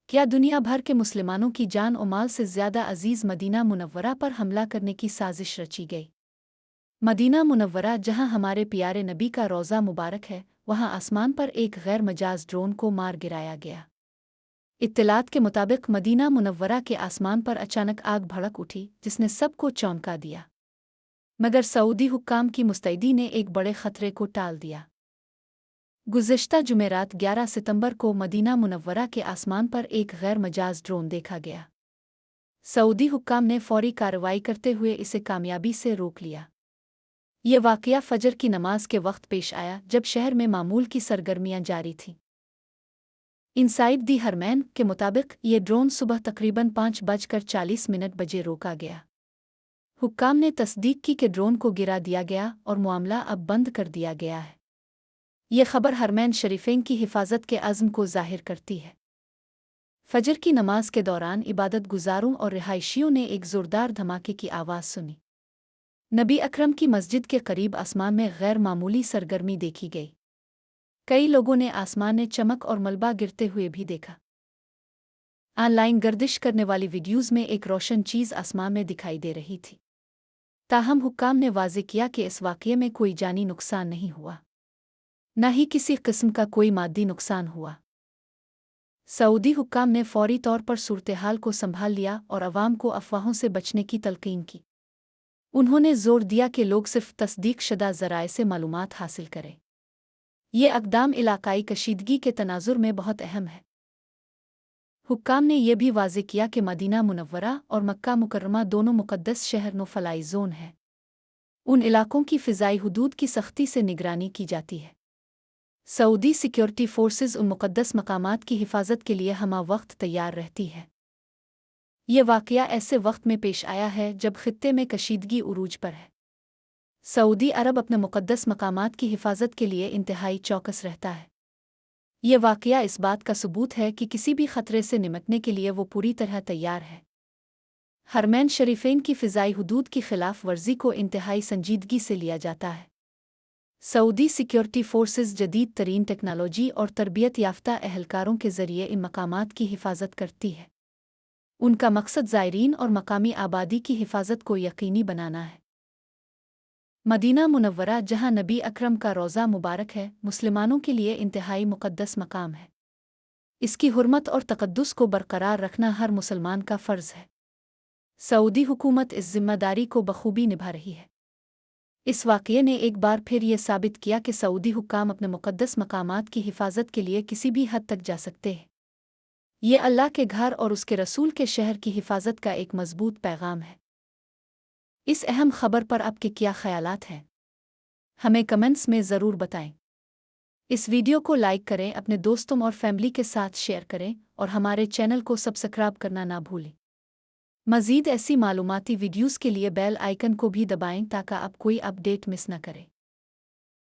क्या दुनिया भर के मुसलमानों की जान और माल से ज़्यादा अजीज़ मदीना मुनव्वरा पर हमला करने की साजिश रची गई। मदीना मुनव्वरा, जहां हमारे प्यारे नबी का रोज़ा मुबारक है, वहां आसमान पर एक गैर मजाज ड्रोन को मार गिराया गया। इत्तलात के मुताबिक मदीना मुनव्वरा के आसमान पर अचानक आग भड़क उठी, जिसने सबको चौंका दिया। मगर सऊदी हुक्काम की मुस्तैदी ने एक बड़े खतरे को टाल दिया। गुज़िश्ता जुमेरात 11 सितंबर को मदीना मुनव्वरा के आसमान पर एक गैर मजाज ड्रोन देखा गया। सऊदी हुक्काम ने फौरी कार्रवाई करते हुए इसे कामयाबी से रोक लिया। ये वाक़या फजर की नमाज के वक्त पेश आया, जब शहर में मामूल की सरगर्मियां जारी थीं। इनसाइड दी हरमैन के मुताबिक ये ड्रोन सुबह तकरीबन 5:40 बजे रोका गया। हुक्काम ने तस्दीक की कि ड्रोन को गिरा दिया गया और मामला अब बंद कर दिया गया है। ये खबर हरमैन शरीफें की हिफाजत के अज़्म को ज़ाहिर करती है। फजर की नमाज के दौरान इबादत गुजारों और रिहायशियों ने एक ज़ोरदार धमाके की आवाज़ सुनी। नबी अकरम की मस्जिद के करीब आसमान में गैर मामूली सरगर्मी देखी गई। कई लोगों ने आसमान में चमक और मलबा गिरते हुए भी देखा। ऑनलाइन गर्दिश करने वाली वीडियोज़ में एक रोशन चीज़ आसमान में दिखाई दे रही थी। ताहम हुक्काम ने वाज़ेह किया कि इस वाक़ये में कोई जानी नुकसान नहीं हुआ, न ही किसी किस्म का कोई मादी नुकसान हुआ। सऊदी हुक्काम ने फौरी तौर पर सूरत-ए-हाल को संभाल लिया और अवाम को अफवाहों से बचने की तलकीन की। उन्होंने जोर दिया कि लोग सिर्फ तस्दीक शुदा ज़राए से मालूमात हासिल करें। ये अक़दाम इलाकाई कशीदगी के तनाज़ुर में बहुत अहम है। हुक्काम ने यह भी वाज़ेह किया कि मदीना मुनव्वरा और मक्का मुकर्रमा दोनों मुक़द्दस शहर नो फ़लाई ज़ोन है। उन इलाकों की फ़िज़ाई हुदूद की सख्ती से निगरानी की जाती है। सऊदी सिक्योरिटी फोर्सेस उन मुक़द्दस मकामात की हिफाजत के लिए हमा वक्त तैयार रहती है। ये वाक़या ऐसे वक्त में पेश आया है जब ख़ित्ते में कशीदगी उरूज पर है। सऊदी अरब अपने मुक़द्दस मकामात की हिफाजत के लिए इंतहाई चौकस रहता है। ये वाक़या इस बात का सबूत है कि किसी भी ख़तरे से निमटने के लिए वो पूरी तरह तैयार है। हरमैन शरीफेन की फ़िज़ाई हुदूद की खिलाफ वर्जी को इंतहाई संजीदगी से लिया जाता है। सऊदी सिक्योरिटी फोर्सेस जदीद तरीन टेक्नोलॉजी और तरबियत याफ्ता एहलकारों के ज़रिए इन मकामात की हिफाजत करती है। उनका मकसद ज़ायरीन और मकामी आबादी की हिफाजत को यकीनी बनाना है। मदीना मुनव्वरा, जहां नबी अकरम का रोज़ा मुबारक है, मुसलमानों के लिए इंतहाई मुक़द्दस मकाम है। इसकी हुर्मत और तक़द्दुस को बरकरार रखना हर मुसलमान का फ़र्ज़ है। सऊदी हुकूमत इस ज़िम्मेदारी को बखूबी निभा रही है। इस वाक़ये ने एक बार फिर ये साबित किया कि सऊदी हुक्काम अपने मुक़द्दस मकामात की हिफाजत के लिए किसी भी हद तक जा सकते हैं। ये अल्लाह के घर और उसके रसूल के शहर की हिफाजत का एक मज़बूत पैगाम है। इस अहम खबर पर आपके क्या ख़यालात हैं? हमें कमेंट्स में ज़रूर बताएं। इस वीडियो को लाइक करें, अपने दोस्तों और फैमिली के साथ शेयर करें और हमारे चैनल को सब्सक्राइब करना ना भूलें। मज़ीद ऐसी मालूमाती वीडियोज़ के लिए बेल आइकन को भी दबाएं ताकि आप कोई अपडेट मिस न करें।